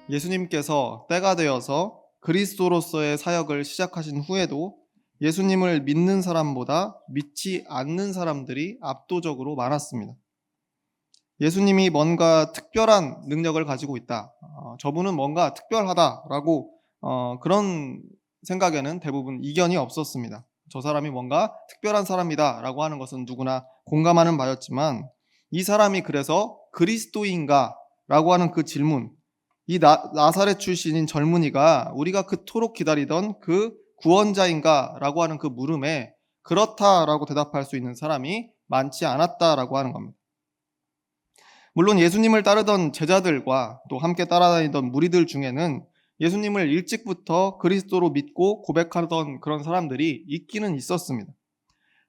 예수님께서 때가 되어서 그리스도로서의 사역을 시작하신 후에도 예수님을 믿는 사람보다 믿지 않는 사람들이 압도적으로 많았습니다. 예수님이 뭔가 특별한 능력을 가지고 있다. 저분은 뭔가 특별하다라고 그런 생각에는 대부분 이견이 없었습니다. 저 사람이 뭔가 특별한 사람이다라고 하는 것은 누구나 공감하는 바였지만 이 사람이 그래서 그리스도인가라고 하는 그 질문, 이 나사렛 출신인 젊은이가 우리가 그토록 기다리던 그 구원자인가라고 하는 그 물음에 그렇다라고 대답할 수 있는 사람이 많지 않았다라고 하는 겁니다. 물론 예수님을 따르던 제자들과 또 함께 따라다니던 무리들 중에는 예수님을 일찍부터 그리스도로 믿고 고백하던 그런 사람들이 있기는 있었습니다.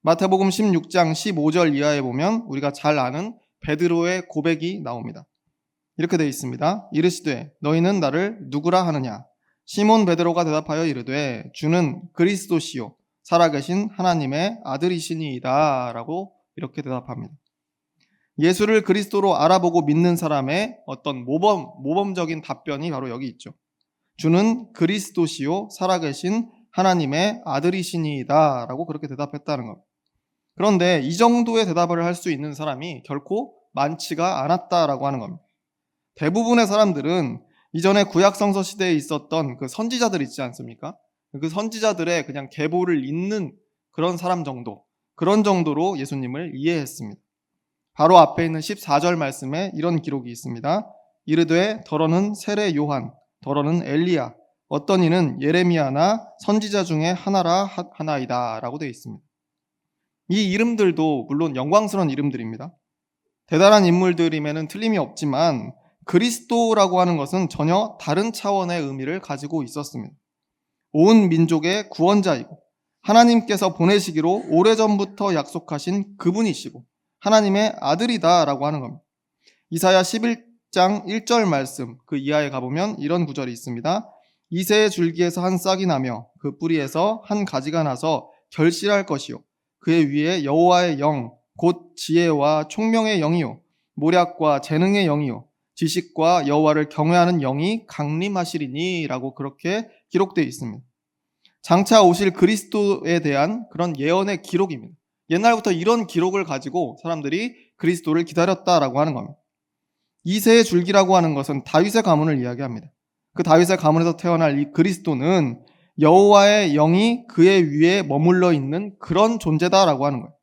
마태복음 16장 15절 이하에 보면 우리가 잘 아는 베드로의 고백이 나옵니다. 이렇게 되어 있습니다. 이르시되 너희는 나를 누구라 하느냐? 시몬 베드로가 대답하여 이르되 주는 그리스도시요 살아계신 하나님의 아들이시니이다 라고 이렇게 대답합니다. 예수를 그리스도로 알아보고 믿는 사람의 어떤 모범적인 답변이 바로 여기 있죠. 주는 그리스도시요 살아계신 하나님의 아들이시니이다 라고 그렇게 대답했다는 것. 그런데 이 정도의 대답을 할 수 있는 사람이 결코 많지가 않았다라고 하는 겁니다. 대부분의 사람들은 이전에 구약성서 시대에 있었던 그 선지자들 있지 않습니까? 그 선지자들의 그냥 계보를 잇는 그런 사람 정도, 그런 정도로 예수님을 이해했습니다. 바로 앞에 있는 14절 말씀에 이런 기록이 있습니다. 이르되 더러는 세례 요한, 더러는 엘리야, 어떤 이는 예레미야나 선지자 중에 하나라 하나이다 라고 되어 있습니다. 이 이름들도 물론 영광스러운 이름들입니다. 대단한 인물들임에는 틀림이 없지만 그리스도라고 하는 것은 전혀 다른 차원의 의미를 가지고 있었습니다. 온 민족의 구원자이고 하나님께서 보내시기로 오래전부터 약속하신 그분이시고 하나님의 아들이다라고 하는 겁니다. 이사야 11장 1절 말씀 그 이하에 가보면 이런 구절이 있습니다. 이새의 줄기에서 한 싹이 나며 그 뿌리에서 한 가지가 나서 결실할 것이요 그의 위에 여호와의 영 곧 지혜와 총명의 영이요 모략과 재능의 영이요 지식과 여호와를 경외하는 영이 강림하시리니 라고 그렇게 기록되어 있습니다. 장차 오실 그리스도에 대한 그런 예언의 기록입니다. 옛날부터 이런 기록을 가지고 사람들이 그리스도를 기다렸다라고 하는 겁니다. 이새의 줄기라고 하는 것은 다윗의 가문을 이야기합니다. 그 다윗의 가문에서 태어날 이 그리스도는 여호와의 영이 그의 위에 머물러 있는 그런 존재다라고 하는 거예요.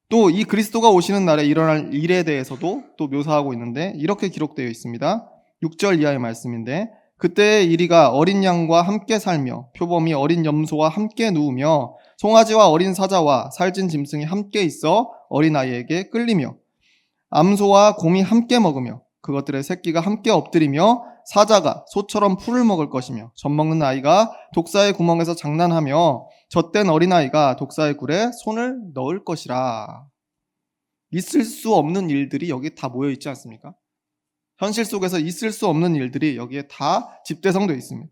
또 이 그리스도가 오시는 날에 일어날 일에 대해서도 또 묘사하고 있는데 이렇게 기록되어 있습니다. 6절 이하의 말씀인데 그때의 이리가 어린 양과 함께 살며 표범이 어린 염소와 함께 누우며 송아지와 어린 사자와 살찐 짐승이 함께 있어 어린아이에게 끌리며 암소와 곰이 함께 먹으며 그것들의 새끼가 함께 엎드리며 사자가 소처럼 풀을 먹을 것이며 젖먹는 아이가 독사의 구멍에서 장난하며 젖된 어린아이가 독사의 굴에 손을 넣을 것이라. 있을 수 없는 일들이 여기 다 모여 있지 않습니까? 현실 속에서 있을 수 없는 일들이 여기에 다 집대성되어 있습니다.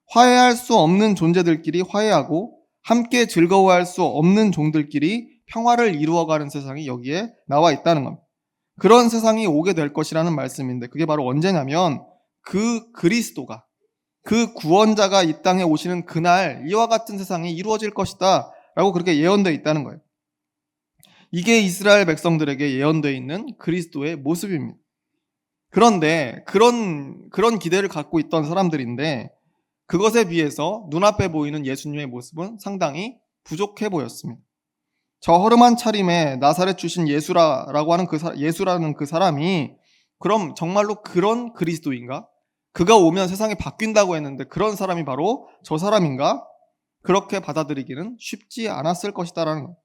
화해할 수 없는 존재들끼리 화해하고 함께 즐거워할 수 없는 종들끼리 평화를 이루어가는 세상이 여기에 나와 있다는 겁니다. 그런 세상이 오게 될 것이라는 말씀인데 그게 바로 언제냐면 그 그리스도가 그 구원자가 이 땅에 오시는 그날 이와 같은 세상이 이루어질 것이다 라고 그렇게 예언되어 있다는 거예요. 이게 이스라엘 백성들에게 예언되어 있는 그리스도의 모습입니다. 그런데 그런 기대를 갖고 있던 사람들인데 그것에 비해서 눈앞에 보이는 예수님의 모습은 상당히 부족해 보였습니다. 저 허름한 차림에 나사렛 출신 예수라는 그 사람이 그럼 정말로 그런 그리스도인가? 그가 오면 세상이 바뀐다고 했는데 그런 사람이 바로 저 사람인가? 그렇게 받아들이기는 쉽지 않았을 것이다라는 거예요.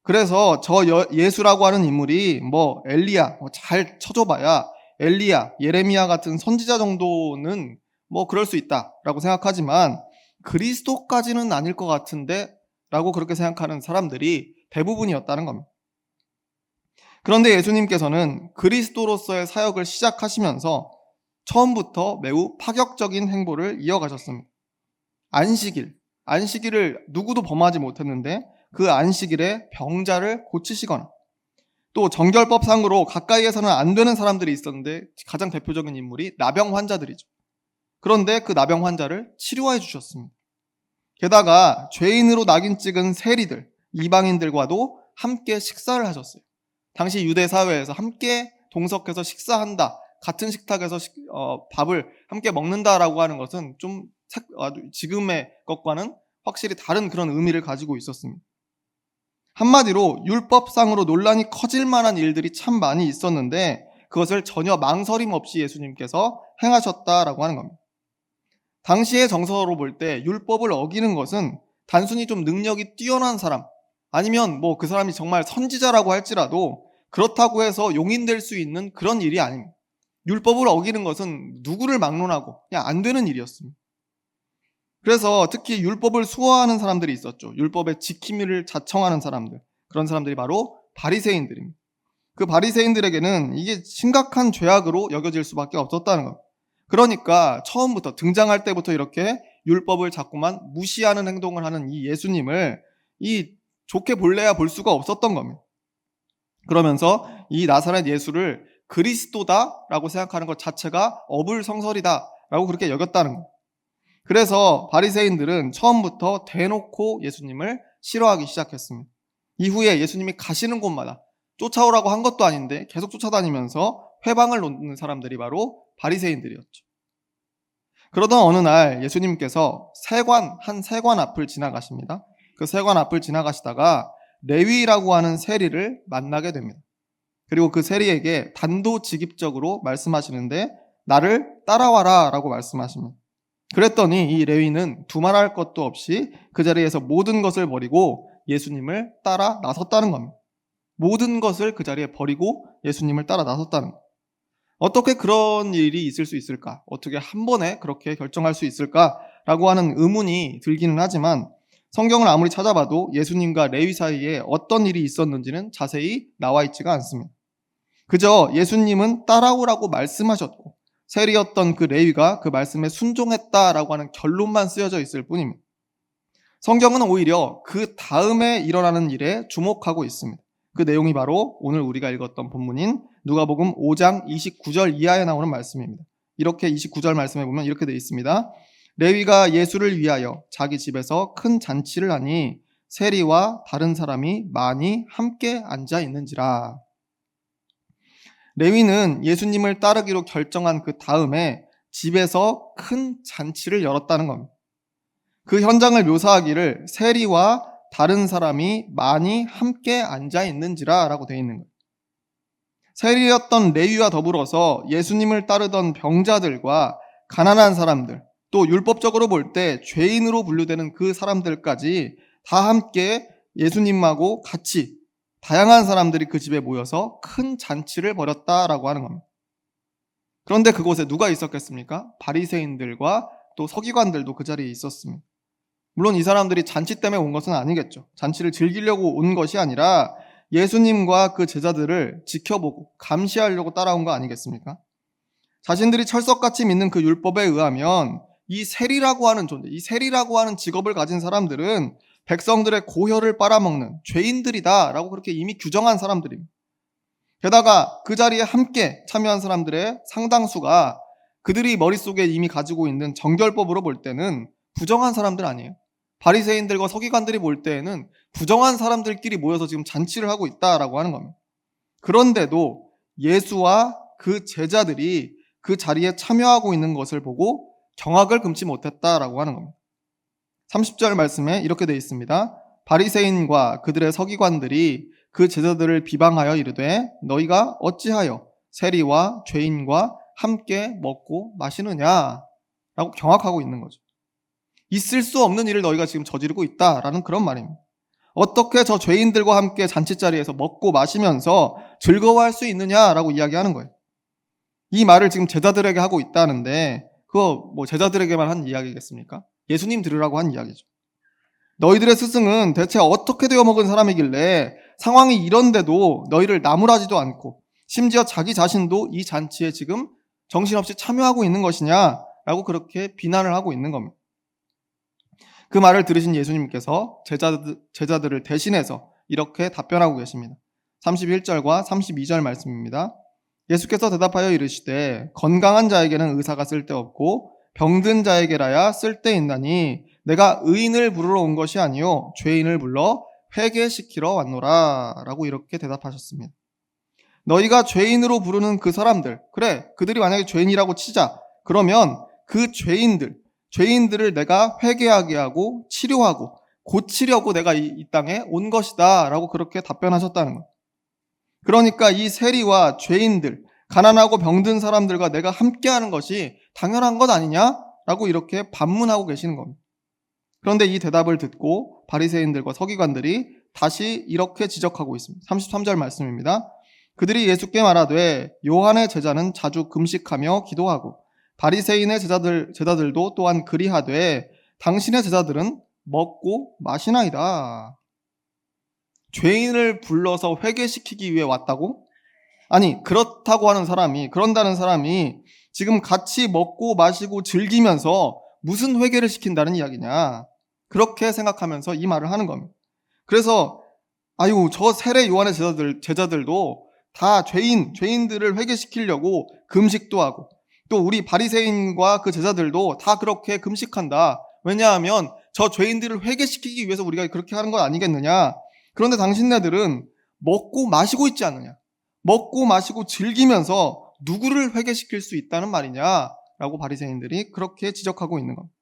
그래서 저 예수라고 하는 인물이 뭐 엘리야, 잘 쳐줘봐야 엘리야, 예레미야 같은 선지자 정도는 뭐 그럴 수 있다라고 생각하지만 그리스도까지는 아닐 것 같은데 라고 그렇게 생각하는 사람들이 대부분이었다는 겁니다. 그런데 예수님께서는 그리스도로서의 사역을 시작하시면서 처음부터 매우 파격적인 행보를 이어가셨습니다. 안식일을 누구도 범하지 못했는데 그 안식일에 병자를 고치시거나 또 정결법상으로 가까이에서는 안 되는 사람들이 있었는데 가장 대표적인 인물이 나병 환자들이죠. 그런데 그 나병 환자를 치료해 주셨습니다. 게다가 죄인으로 낙인 찍은 세리들, 이방인들과도 함께 식사를 하셨어요. 당시 유대 사회에서 함께 동석해서 식사한다, 같은 식탁에서 밥을 함께 먹는다라고 하는 것은 좀 지금의 것과는 확실히 다른 그런 의미를 가지고 있었습니다. 한마디로 율법상으로 논란이 커질 만한 일들이 참 많이 있었는데 그것을 전혀 망설임 없이 예수님께서 행하셨다라고 하는 겁니다. 당시의 정서로 볼 때 율법을 어기는 것은 단순히 좀 능력이 뛰어난 사람, 아니면 뭐 그 사람이 정말 선지자라고 할지라도 그렇다고 해서 용인될 수 있는 그런 일이 아닙니다. 율법을 어기는 것은 누구를 막론하고 그냥 안 되는 일이었습니다. 그래서 특히 율법을 수호하는 사람들이 있었죠. 율법의 지킴이를 자청하는 사람들. 그런 사람들이 바로 바리새인들입니다. 그 바리새인들에게는 이게 심각한 죄악으로 여겨질 수밖에 없었다는 것. 그러니까 처음부터 등장할 때부터 이렇게 율법을 자꾸만 무시하는 행동을 하는 이 예수님을 좋게 볼래야 볼 수가 없었던 겁니다. 그러면서 이 나사렛 예수를 그리스도다라고 생각하는 것 자체가 어불성설이다라고 그렇게 여겼다는 것. 그래서 바리새인들은 처음부터 대놓고 예수님을 싫어하기 시작했습니다. 이후에 예수님이 가시는 곳마다 쫓아오라고 한 것도 아닌데 계속 쫓아다니면서 회방을 놓는 사람들이 바로 바리새인들이었죠. 그러던 어느 날 예수님께서 한 세관 앞을 지나가십니다. 그 세관 앞을 지나가시다가 레위라고 하는 세리를 만나게 됩니다. 그리고 그 세리에게 단도직입적으로 말씀하시는데 나를 따라와라 라고 말씀하십니다. 그랬더니 이 레위는 두말할 것도 없이 그 자리에서 모든 것을 버리고 예수님을 따라 나섰다는 겁니다. 모든 것을 그 자리에 버리고 예수님을 따라 나섰다는 것. 어떻게 그런 일이 있을 수 있을까? 어떻게 한 번에 그렇게 결정할 수 있을까라고 하는 의문이 들기는 하지만 성경을 아무리 찾아봐도 예수님과 레위 사이에 어떤 일이 있었는지는 자세히 나와 있지가 않습니다. 그저 예수님은 따라오라고 말씀하셨고 세리였던 그 레위가 그 말씀에 순종했다라고 하는 결론만 쓰여져 있을 뿐입니다. 성경은 오히려 그 다음에 일어나는 일에 주목하고 있습니다. 그 내용이 바로 오늘 우리가 읽었던 본문인 누가복음 5장 29절 이하에 나오는 말씀입니다. 이렇게 29절 말씀에 보면 이렇게 되어 있습니다. 레위가 예수를 위하여 자기 집에서 큰 잔치를 하니 세리와 다른 사람이 많이 함께 앉아 있는지라. 레위는 예수님을 따르기로 결정한 그 다음에 집에서 큰 잔치를 열었다는 겁니다. 그 현장을 묘사하기를 세리와 다른 사람이 많이 함께 앉아 있는지라 라고 되어 있는 거예요. 세리였던 레위와 더불어서 예수님을 따르던 병자들과 가난한 사람들, 또 율법적으로 볼 때 죄인으로 분류되는 그 사람들까지 다 함께 예수님하고 같이 다양한 사람들이 그 집에 모여서 큰 잔치를 벌였다라고 하는 겁니다. 그런데 그곳에 누가 있었겠습니까? 바리새인들과 또 서기관들도 그 자리에 있었습니다. 물론 이 사람들이 잔치 때문에 온 것은 아니겠죠. 잔치를 즐기려고 온 것이 아니라 예수님과 그 제자들을 지켜보고 감시하려고 따라온 거 아니겠습니까? 자신들이 철석같이 믿는 그 율법에 의하면 이 세리라고 하는 존재, 이 세리라고 하는 직업을 가진 사람들은 백성들의 고혈을 빨아먹는 죄인들이다라고 그렇게 이미 규정한 사람들입니다. 게다가 그 자리에 함께 참여한 사람들의 상당수가 그들이 머릿속에 이미 가지고 있는 정결법으로 볼 때는 부정한 사람들 아니에요. 바리새인들과 서기관들이 볼 때에는 부정한 사람들끼리 모여서 지금 잔치를 하고 있다라고 하는 겁니다. 그런데도 예수와 그 제자들이 그 자리에 참여하고 있는 것을 보고 경악을 금치 못했다라고 하는 겁니다. 30절 말씀에 이렇게 되어 있습니다. 바리새인과 그들의 서기관들이 그 제자들을 비방하여 이르되 너희가 어찌하여 세리와 죄인과 함께 먹고 마시느냐 라고 경악하고 있는 거죠. 있을 수 없는 일을 너희가 지금 저지르고 있다라는 그런 말입니다. 어떻게 저 죄인들과 함께 잔치자리에서 먹고 마시면서 즐거워할 수 있느냐라고 이야기하는 거예요. 이 말을 지금 제자들에게 하고 있다는데 그거 뭐 제자들에게만 한 이야기겠습니까? 예수님 들으라고 한 이야기죠. 너희들의 스승은 대체 어떻게 되어 먹은 사람이길래 상황이 이런데도 너희를 나무라지도 않고 심지어 자기 자신도 이 잔치에 지금 정신없이 참여하고 있는 것이냐라고 그렇게 비난을 하고 있는 겁니다. 그 말을 들으신 예수님께서 제자들을 대신해서 이렇게 답변하고 계십니다. 31절과 32절 말씀입니다. 예수께서 대답하여 이르시되 건강한 자에게는 의사가 쓸데없고 병든 자에게라야 쓸데있나니 내가 의인을 부르러 온 것이 아니요 죄인을 불러 회개시키러 왔노라 라고 이렇게 대답하셨습니다. 너희가 죄인으로 부르는 그 사람들, 그래 그들이 만약에 죄인이라고 치자. 그러면 그 죄인들을 내가 회개하게 하고 치료하고 고치려고 내가 이 땅에 온 것이다 라고 그렇게 답변하셨다는 거예요. 그러니까 이 세리와 죄인들, 가난하고 병든 사람들과 내가 함께하는 것이 당연한 것 아니냐라고 이렇게 반문하고 계시는 겁니다. 그런데 이 대답을 듣고 바리새인들과 서기관들이 다시 이렇게 지적하고 있습니다. 33절 말씀입니다. 그들이 예수께 말하되 요한의 제자는 자주 금식하며 기도하고 바리새인의 제자들도 또한 그리하되 당신의 제자들은 먹고 마시나이다. 죄인을 불러서 회개시키기 위해 왔다고? 아니, 그런다는 사람이 지금 같이 먹고 마시고 즐기면서 무슨 회개를 시킨다는 이야기냐. 그렇게 생각하면서 이 말을 하는 겁니다. 그래서, 저 세례 요한의 제자들도 다 죄인들을 회개시키려고 금식도 하고, 또 우리 바리새인과 그 제자들도 다 그렇게 금식한다. 왜냐하면 저 죄인들을 회개시키기 위해서 우리가 그렇게 하는 건 아니겠느냐. 그런데 당신네들은 먹고 마시고 있지 않느냐. 먹고 마시고 즐기면서 누구를 회개시킬 수 있다는 말이냐라고 바리새인들이 그렇게 지적하고 있는 겁니다.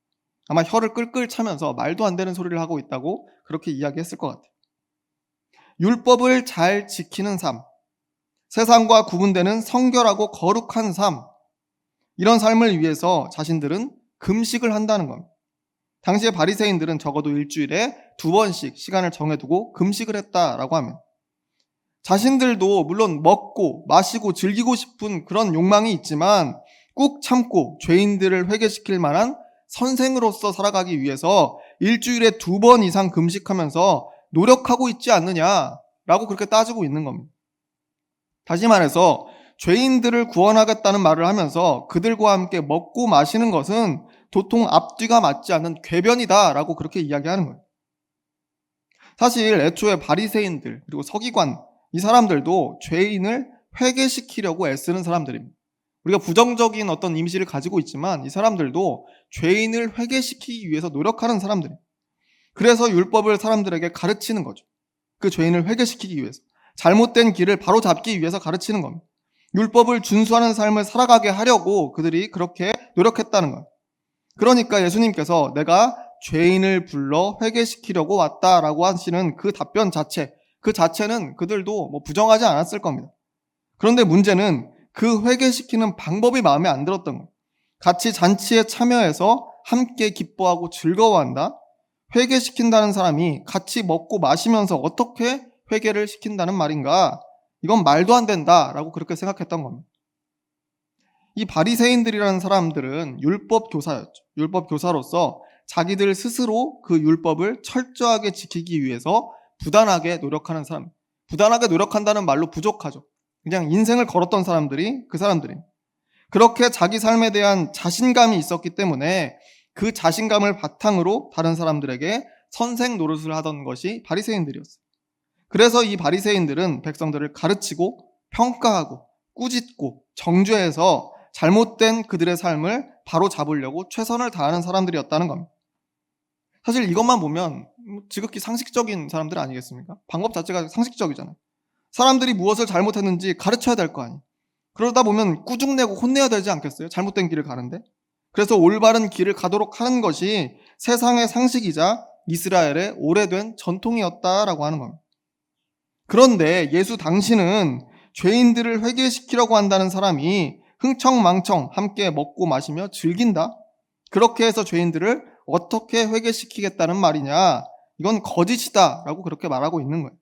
아마 혀를 끌끌 차면서 말도 안 되는 소리를 하고 있다고 그렇게 이야기했을 것 같아요. 율법을 잘 지키는 삶, 세상과 구분되는 성결하고 거룩한 삶, 이런 삶을 위해서 자신들은 금식을 한다는 겁니다. 당시에 바리새인들은 적어도 일주일에 2번씩 시간을 정해두고 금식을 했다라고 하면 자신들도 물론 먹고 마시고 즐기고 싶은 그런 욕망이 있지만 꾹 참고 죄인들을 회개시킬 만한 선생으로서 살아가기 위해서 일주일에 2번 이상 금식하면서 노력하고 있지 않느냐라고 그렇게 따지고 있는 겁니다. 다시 말해서 죄인들을 구원하겠다는 말을 하면서 그들과 함께 먹고 마시는 것은 도통 앞뒤가 맞지 않는 궤변이다라고 그렇게 이야기하는 거예요. 사실 애초에 바리새인들 그리고 서기관 이 사람들도 죄인을 회개시키려고 애쓰는 사람들입니다. 우리가 부정적인 어떤 이미지를 가지고 있지만 이 사람들도 죄인을 회개시키기 위해서 노력하는 사람들이에요. 그래서 율법을 사람들에게 가르치는 거죠. 그 죄인을 회개시키기 위해서. 잘못된 길을 바로 잡기 위해서 가르치는 겁니다. 율법을 준수하는 삶을 살아가게 하려고 그들이 그렇게 노력했다는 거예요. 그러니까 예수님께서 내가 죄인을 불러 회개시키려고 왔다라고 하시는 그 답변 그 자체는 그들도 부정하지 않았을 겁니다. 그런데 문제는 그 회개시키는 방법이 마음에 안 들었던 거예요. 같이 잔치에 참여해서 함께 기뻐하고 즐거워한다? 회개시킨다는 사람이 같이 먹고 마시면서 어떻게 회개를 시킨다는 말인가? 이건 말도 안 된다라고 그렇게 생각했던 겁니다. 이 바리새인들이라는 사람들은 율법 교사였죠. 율법 교사로서 자기들 스스로 그 율법을 철저하게 지키기 위해서 부단하게 노력하는 사람. 부단하게 노력한다는 말로 부족하죠. 그냥 인생을 걸었던 그 사람들이. 그렇게 자기 삶에 대한 자신감이 있었기 때문에 그 자신감을 바탕으로 다른 사람들에게 선생 노릇을 하던 것이 바리새인들이었어요. 그래서 이 바리새인들은 백성들을 가르치고 평가하고 꾸짖고 정죄해서 잘못된 그들의 삶을 바로 잡으려고 최선을 다하는 사람들이었다는 겁니다. 사실 이것만 보면 지극히 상식적인 사람들 아니겠습니까? 방법 자체가 상식적이잖아요. 사람들이 무엇을 잘못했는지 가르쳐야 될 거 아니에요. 그러다 보면 꾸중내고 혼내야 되지 않겠어요? 잘못된 길을 가는데. 그래서 올바른 길을 가도록 하는 것이 세상의 상식이자 이스라엘의 오래된 전통이었다라고 하는 겁니다. 그런데 예수 당신은 죄인들을 회개시키려고 한다는 사람이 흥청망청 함께 먹고 마시며 즐긴다? 그렇게 해서 죄인들을 어떻게 회개시키겠다는 말이냐? 이건 거짓이다 라고 그렇게 말하고 있는 거예요.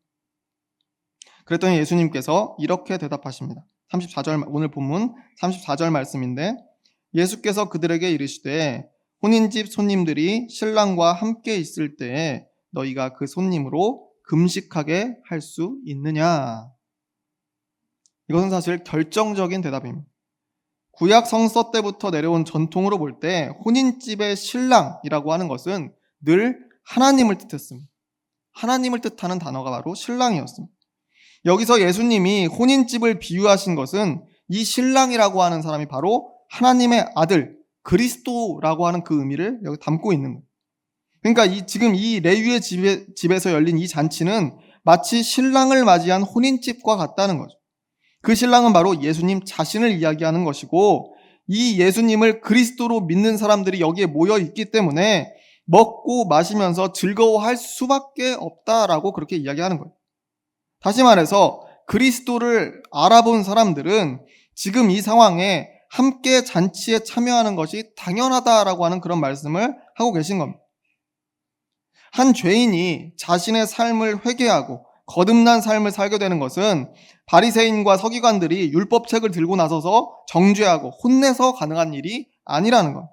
그랬더니 예수님께서 이렇게 대답하십니다. 34절, 오늘 본문 34절 말씀인데 예수께서 그들에게 이르시되 혼인집 손님들이 신랑과 함께 있을 때에 너희가 그 손님으로 금식하게 할 수 있느냐? 이것은 사실 결정적인 대답입니다. 구약 성서 때부터 내려온 전통으로 볼 때 혼인집의 신랑이라고 하는 것은 늘 하나님을 뜻했습니다. 하나님을 뜻하는 단어가 바로 신랑이었습니다. 여기서 예수님이 혼인집을 비유하신 것은 이 신랑이라고 하는 사람이 바로 하나님의 아들 그리스도라고 하는 그 의미를 여기 담고 있는 거예요. 그러니까 지금 이 레위의 집에서 열린 이 잔치는 마치 신랑을 맞이한 혼인집과 같다는 거죠. 그 신랑은 바로 예수님 자신을 이야기하는 것이고, 이 예수님을 그리스도로 믿는 사람들이 여기에 모여 있기 때문에 먹고 마시면서 즐거워할 수밖에 없다라고 그렇게 이야기하는 거예요. 다시 말해서 그리스도를 알아본 사람들은 지금 이 상황에 함께 잔치에 참여하는 것이 당연하다라고 하는 그런 말씀을 하고 계신 겁니다. 한 죄인이 자신의 삶을 회개하고 거듭난 삶을 살게 되는 것은 바리새인과 서기관들이 율법책을 들고 나서서 정죄하고 혼내서 가능한 일이 아니라는 것.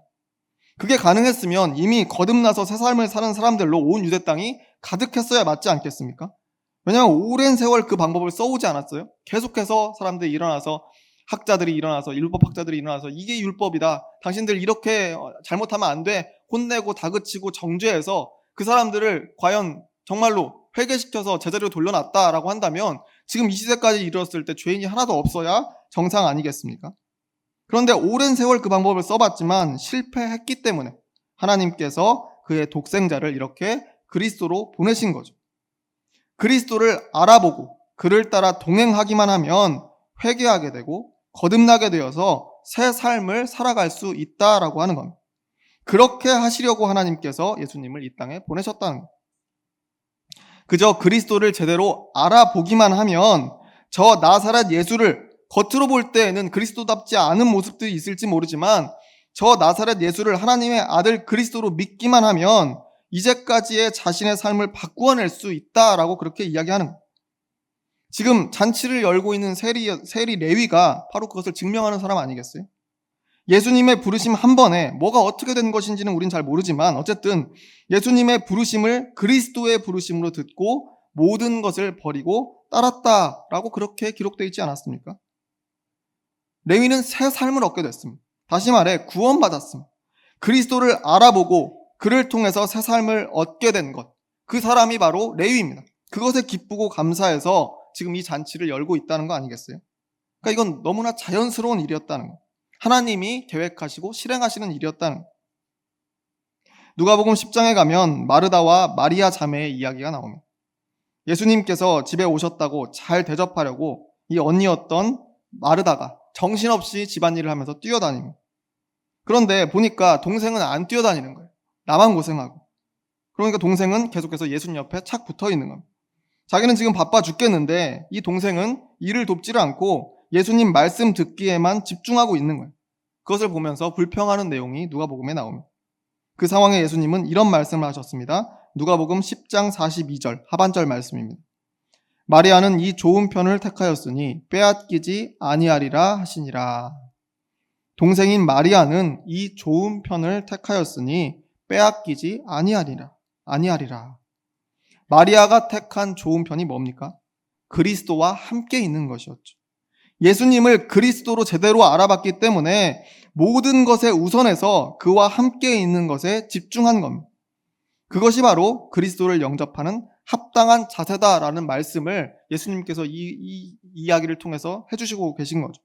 그게 가능했으면 이미 거듭나서 새 삶을 사는 사람들로 온 유대 땅이 가득했어야 맞지 않겠습니까? 왜냐하면 오랜 세월 그 방법을 써오지 않았어요. 계속해서 사람들이 일어나서, 학자들이 일어나서, 율법학자들이 일어나서 이게 율법이다, 당신들 이렇게 잘못하면 안 돼, 혼내고 다그치고 정죄해서 그 사람들을 과연 정말로 회개시켜서 제자리로 돌려놨다라고 한다면 지금 이 시대까지 이르렀을 때 죄인이 하나도 없어야 정상 아니겠습니까? 그런데 오랜 세월 그 방법을 써봤지만 실패했기 때문에 하나님께서 그의 독생자를 이렇게 그리스도로 보내신 거죠. 그리스도를 알아보고 그를 따라 동행하기만 하면 회개하게 되고 거듭나게 되어서 새 삶을 살아갈 수 있다라고 하는 겁니다. 그렇게 하시려고 하나님께서 예수님을 이 땅에 보내셨다는 겁니다. 그저 그리스도를 제대로 알아보기만 하면 저 나사렛 예수를 겉으로 볼 때에는 그리스도답지 않은 모습들이 있을지 모르지만 저 나사렛 예수를 하나님의 아들 그리스도로 믿기만 하면 이제까지의 자신의 삶을 바꾸어낼 수 있다라고 그렇게 이야기하는 거예요. 지금 잔치를 열고 있는 세리 레위가 바로 그것을 증명하는 사람 아니겠어요? 예수님의 부르심 한 번에 뭐가 어떻게 된 것인지는 우린 잘 모르지만 어쨌든 예수님의 부르심을 그리스도의 부르심으로 듣고 모든 것을 버리고 따랐다라고 그렇게 기록되어 있지 않았습니까? 레위는 새 삶을 얻게 됐습니다. 다시 말해 구원받았습니다. 그리스도를 알아보고 그를 통해서 새 삶을 얻게 된 것, 그 사람이 바로 레위입니다. 그것에 기쁘고 감사해서 지금 이 잔치를 열고 있다는 거 아니겠어요? 그러니까 이건 너무나 자연스러운 일이었다는 거, 하나님이 계획하시고 실행하시는 일이었다는 거. 누가복음 10장에 가면 마르다와 마리아 자매의 이야기가 나옵니다. 예수님께서 집에 오셨다고 잘 대접하려고 이 언니였던 마르다가 정신없이 집안일을 하면서 뛰어다닙니다. 그런데 보니까 동생은 안 뛰어다니는 거예요. 나만 고생하고. 그러니까 동생은 계속해서 예수님 옆에 착 붙어 있는 겁니다. 자기는 지금 바빠 죽겠는데 이 동생은 일을 돕지를 않고 예수님 말씀 듣기에만 집중하고 있는 거예요. 그것을 보면서 불평하는 내용이 누가복음에 나옵니다. 그 상황에 예수님은 이런 말씀을 하셨습니다. 누가복음 10장 42절 하반절 말씀입니다. 마리아는 이 좋은 편을 택하였으니 빼앗기지 아니하리라 하시니라. 동생인 마리아는 이 좋은 편을 택하였으니 빼앗기지 아니하리라. 마리아가 택한 좋은 편이 뭡니까? 그리스도와 함께 있는 것이었죠. 예수님을 그리스도로 제대로 알아봤기 때문에 모든 것에 우선해서 그와 함께 있는 것에 집중한 겁니다. 그것이 바로 그리스도를 영접하는 합당한 자세다라는 말씀을 예수님께서 이 이야기를 통해서 해주시고 계신 거죠.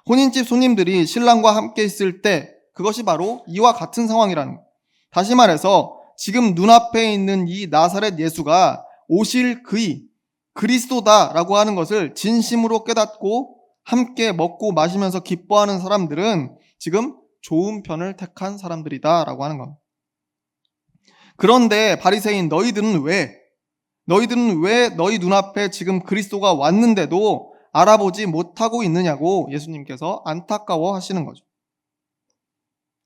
혼인집 손님들이 신랑과 함께 있을 때 그것이 바로 이와 같은 상황이라는 거예요. 다시 말해서 지금 눈앞에 있는 이 나사렛 예수가 오실 그이 그리스도다라고 하는 것을 진심으로 깨닫고 함께 먹고 마시면서 기뻐하는 사람들은 지금 좋은 편을 택한 사람들이다라고 하는 겁니다. 그런데 바리새인 너희들은 왜 너희 눈앞에 지금 그리스도가 왔는데도 알아보지 못하고 있느냐고 예수님께서 안타까워 하시는 거죠.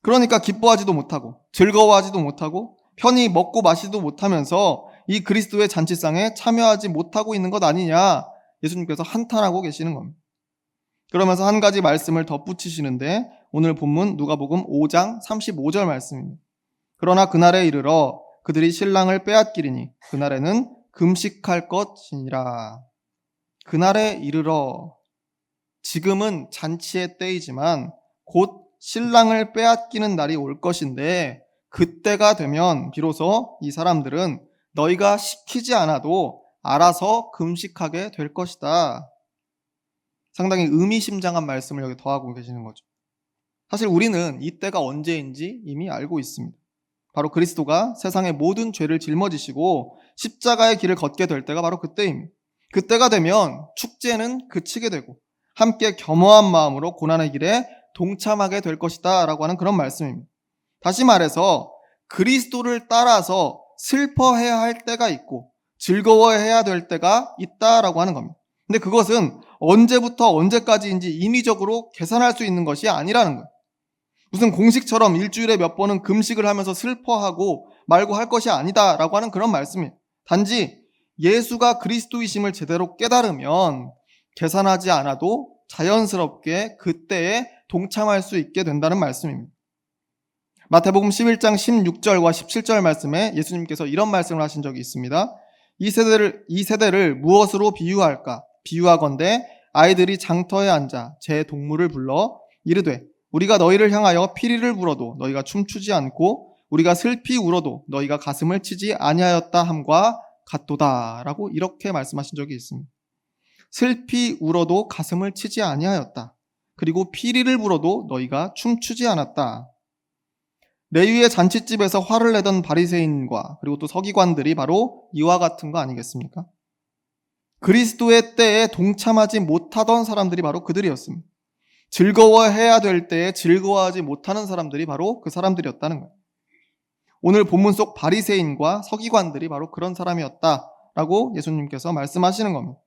그러니까 기뻐하지도 못하고 즐거워하지도 못하고 편히 먹고 마시지도 못하면서 이 그리스도의 잔치상에 참여하지 못하고 있는 것 아니냐 예수님께서 한탄하고 계시는 겁니다. 그러면서 한 가지 말씀을 덧붙이시는데 오늘 본문 누가복음 5장 35절 말씀입니다. 그러나 그날에 이르러 그들이 신랑을 빼앗기리니 그날에는 금식할 것이니라. 그날에 이르러, 지금은 잔치의 때이지만 곧 신랑을 빼앗기는 날이 올 것인데 그때가 되면 비로소 이 사람들은 너희가 시키지 않아도 알아서 금식하게 될 것이다. 상당히 의미심장한 말씀을 여기 더하고 계시는 거죠. 사실 우리는 이때가 언제인지 이미 알고 있습니다. 바로 그리스도가 세상의 모든 죄를 짊어지시고 십자가의 길을 걷게 될 때가 바로 그때입니다. 그때가 되면 축제는 그치게 되고 함께 겸허한 마음으로 고난의 길에 동참하게 될 것이다 라고 하는 그런 말씀입니다. 다시 말해서 그리스도를 따라서 슬퍼해야 할 때가 있고 즐거워해야 될 때가 있다라고 하는 겁니다. 근데 그것은 언제부터 언제까지인지 인위적으로 계산할 수 있는 것이 아니라는 거예요. 무슨 공식처럼 일주일에 몇 번은 금식을 하면서 슬퍼하고 말고 할 것이 아니다라고 하는 그런 말씀이에요. 단지 예수가 그리스도이심을 제대로 깨달으면 계산하지 않아도 자연스럽게 그때에 동참할 수 있게 된다는 말씀입니다. 마태복음 11장 16절과 17절 말씀에 예수님께서 이런 말씀을 하신 적이 있습니다. 이 세대를 무엇으로 비유할까? 비유하건대 아이들이 장터에 앉아 제 동물을 불러 이르되 우리가 너희를 향하여 피리를 불어도 너희가 춤추지 않고 우리가 슬피 울어도 너희가 가슴을 치지 아니하였다 함과 같도다 라고 이렇게 말씀하신 적이 있습니다. 슬피 울어도 가슴을 치지 아니하였다. 그리고 피리를 불어도 너희가 춤추지 않았다. 레위의 잔치집에서 화를 내던 바리새인과 그리고 또 서기관들이 바로 이와 같은 거 아니겠습니까? 그리스도의 때에 동참하지 못하던 사람들이 바로 그들이었습니다. 즐거워해야 될 때에 즐거워하지 못하는 사람들이 바로 그 사람들이었다는 거예요. 오늘 본문 속 바리새인과 서기관들이 바로 그런 사람이었다라고 예수님께서 말씀하시는 겁니다.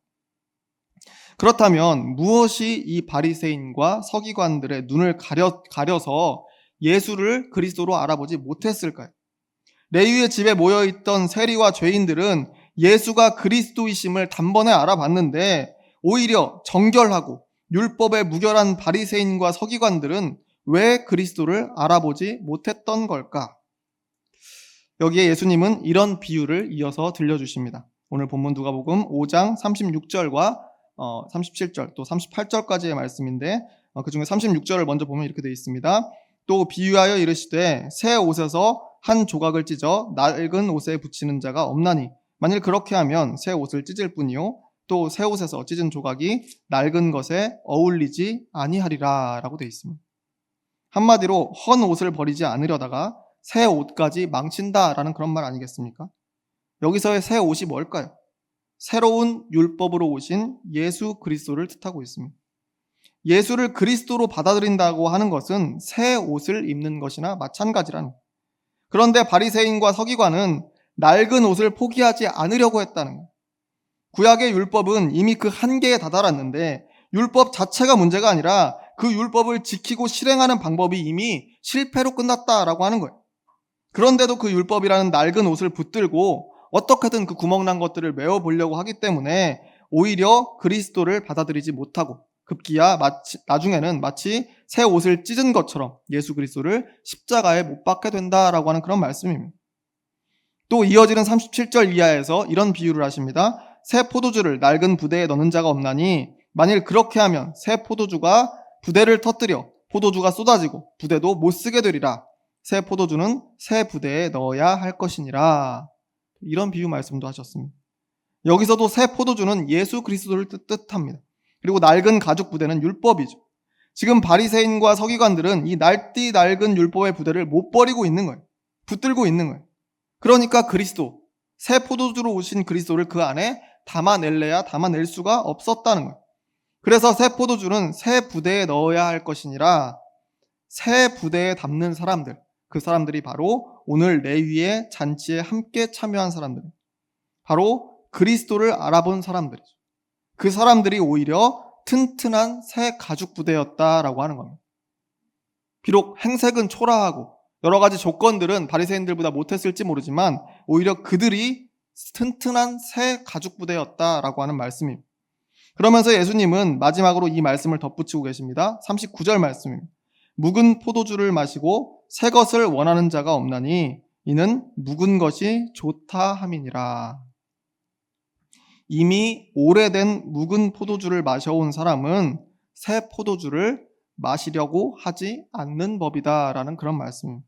그렇다면 무엇이 이 바리새인과 서기관들의 눈을 가려서 예수를 그리스도로 알아보지 못했을까요? 레위의 집에 모여있던 세리와 죄인들은 예수가 그리스도이심을 단번에 알아봤는데 오히려 정결하고 율법에 무결한 바리새인과 서기관들은 왜 그리스도를 알아보지 못했던 걸까? 여기에 예수님은 이런 비유를 이어서 들려주십니다. 오늘 본문 누가복음 5장 36절과 37절 또 38절까지의 말씀인데 그중에 36절을 먼저 보면 이렇게 되어 있습니다. 또 비유하여 이르시되 새 옷에서 한 조각을 찢어 낡은 옷에 붙이는 자가 없나니 만일 그렇게 하면 새 옷을 찢을 뿐이요 또 새 옷에서 찢은 조각이 낡은 것에 어울리지 아니하리라 라고 되어 있습니다. 한마디로 헌 옷을 버리지 않으려다가 새 옷까지 망친다라는 그런 말 아니겠습니까? 여기서의 새 옷이 뭘까요? 새로운 율법으로 오신 예수 그리스도를 뜻하고 있습니다. 예수를 그리스도로 받아들인다고 하는 것은 새 옷을 입는 것이나 마찬가지라는 거예요. 그런데 바리새인과 서기관은 낡은 옷을 포기하지 않으려고 했다는 거예요. 구약의 율법은 이미 그 한계에 다다랐는데 율법 자체가 문제가 아니라 그 율법을 지키고 실행하는 방법이 이미 실패로 끝났다라고 하는 거예요. 그런데도 그 율법이라는 낡은 옷을 붙들고 어떻게든 그 구멍난 것들을 메워보려고 하기 때문에 오히려 그리스도를 받아들이지 못하고 급기야 나중에는 마치 새 옷을 찢은 것처럼 예수 그리스도를 십자가에 못 박게 된다라고 하는 그런 말씀입니다. 또 이어지는 37절 이하에서 이런 비유를 하십니다. 새 포도주를 낡은 부대에 넣는 자가 없나니 만일 그렇게 하면 새 포도주가 부대를 터뜨려 포도주가 쏟아지고 부대도 못 쓰게 되리라. 새 포도주는 새 부대에 넣어야 할 것이니라. 이런 비유 말씀도 하셨습니다. 여기서도 새 포도주는 예수 그리스도를 뜻합니다. 그리고 낡은 가죽 부대는 율법이죠. 지금 바리새인과 서기관들은 이 낡은 율법의 부대를 못 버리고 있는 거예요. 붙들고 있는 거예요. 그러니까 그리스도, 새 포도주로 오신 그리스도를 그 안에 담아낼래야 담아낼 수가 없었다는 거예요. 그래서 새 포도주는 새 부대에 넣어야 할 것이니라. 새 부대에 담는 사람들, 그 사람들이 바로 오늘 레위의 잔치에 함께 참여한 사람들, 바로 그리스도를 알아본 사람들이죠. 그 사람들이 오히려 튼튼한 새 가죽 부대였다라고 하는 겁니다. 비록 행색은 초라하고 여러 가지 조건들은 바리새인들보다 못했을지 모르지만 오히려 그들이 튼튼한 새 가죽 부대였다라고 하는 말씀입니다. 그러면서 예수님은 마지막으로 이 말씀을 덧붙이고 계십니다. 39절 말씀입니다. 묵은 포도주를 마시고 새 것을 원하는 자가 없나니 이는 묵은 것이 좋다 함이니라. 이미 오래된 묵은 포도주를 마셔온 사람은 새 포도주를 마시려고 하지 않는 법이다라는 그런 말씀입니다.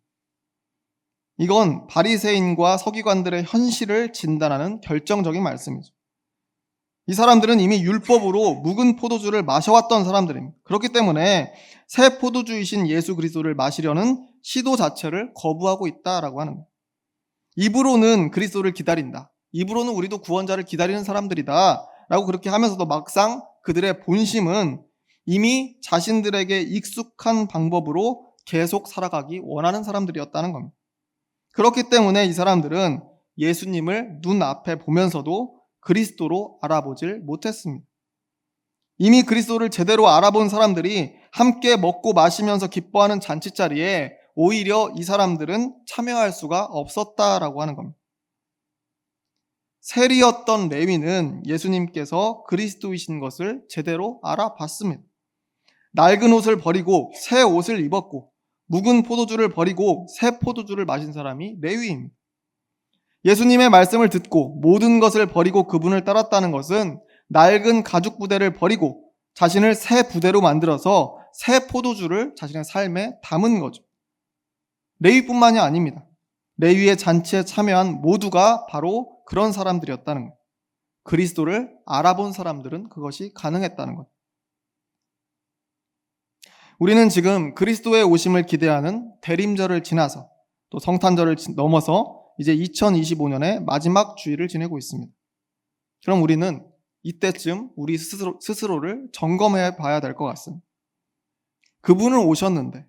이건 바리새인과 서기관들의 현실을 진단하는 결정적인 말씀이죠. 이 사람들은 이미 율법으로 묵은 포도주를 마셔왔던 사람들입니다. 그렇기 때문에 새 포도주이신 예수 그리스도를 마시려는 시도 자체를 거부하고 있다라고 하는 거예요. 입으로는 그리스도를 기다린다. 입으로는 우리도 구원자를 기다리는 사람들이다. 라고 그렇게 하면서도 막상 그들의 본심은 이미 자신들에게 익숙한 방법으로 계속 살아가기 원하는 사람들이었다는 겁니다. 그렇기 때문에 이 사람들은 예수님을 눈앞에 보면서도 그리스도로 알아보질 못했습니다. 이미 그리스도를 제대로 알아본 사람들이 함께 먹고 마시면서 기뻐하는 잔치자리에 오히려 이 사람들은 참여할 수가 없었다라고 하는 겁니다. 세리였던 레위는 예수님께서 그리스도이신 것을 제대로 알아봤습니다. 낡은 옷을 버리고 새 옷을 입었고 묵은 포도주를 버리고 새 포도주를 마신 사람이 레위입니다. 예수님의 말씀을 듣고 모든 것을 버리고 그분을 따랐다는 것은 낡은 가죽 부대를 버리고 자신을 새 부대로 만들어서 새 포도주를 자신의 삶에 담은 거죠. 레위뿐만이 아닙니다. 레위의 잔치에 참여한 모두가 바로 그런 사람들이었다는 거예요. 그리스도를 알아본 사람들은 그것이 가능했다는 거예요. 우리는 지금 그리스도의 오심을 기대하는 대림절을 지나서 또 성탄절을 넘어서 이제 2025년의 마지막 주일을 지내고 있습니다. 그럼 우리는 이때쯤 우리 스스로를 점검해 봐야 될 것 같습니다. 그분은 오셨는데,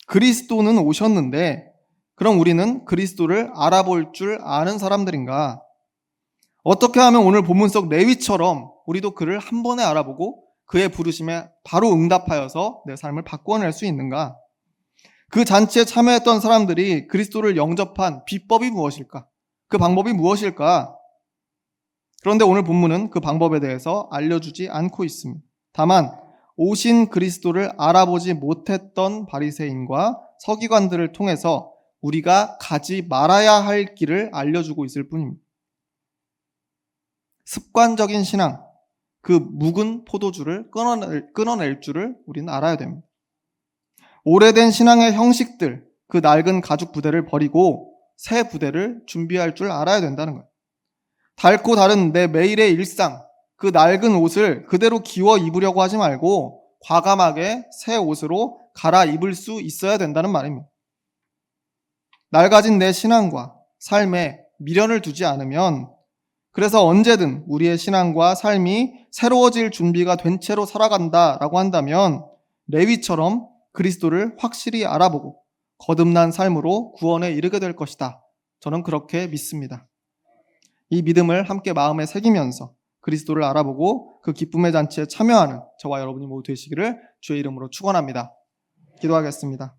그리스도는 오셨는데, 그럼 우리는 그리스도를 알아볼 줄 아는 사람들인가? 어떻게 하면 오늘 본문 속 레위처럼 우리도 그를 한 번에 알아보고 그의 부르심에 바로 응답하여서 내 삶을 바꿔낼 수 있는가? 그 잔치에 참여했던 사람들이 그리스도를 영접한 비법이 무엇일까? 그 방법이 무엇일까? 그런데 오늘 본문은 그 방법에 대해서 알려주지 않고 있습니다. 다만 오신 그리스도를 알아보지 못했던 바리새인과 서기관들을 통해서 우리가 가지 말아야 할 길을 알려주고 있을 뿐입니다. 습관적인 신앙, 그 묵은 포도주를 끊어낼 줄을 우리는 알아야 됩니다. 오래된 신앙의 형식들, 그 낡은 가죽 부대를 버리고 새 부대를 준비할 줄 알아야 된다는 거예요. 닳고 다른 내 매일의 일상, 그 낡은 옷을 그대로 기워 입으려고 하지 말고 과감하게 새 옷으로 갈아입을 수 있어야 된다는 말입니다. 낡아진 내 신앙과 삶에 미련을 두지 않으면 그래서 언제든 우리의 신앙과 삶이 새로워질 준비가 된 채로 살아간다라고 한다면 레위처럼 그리스도를 확실히 알아보고 거듭난 삶으로 구원에 이르게 될 것이다. 저는 그렇게 믿습니다. 이 믿음을 함께 마음에 새기면서 그리스도를 알아보고 그 기쁨의 잔치에 참여하는 저와 여러분이 모두 되시기를 주의 이름으로 축원합니다. 기도하겠습니다.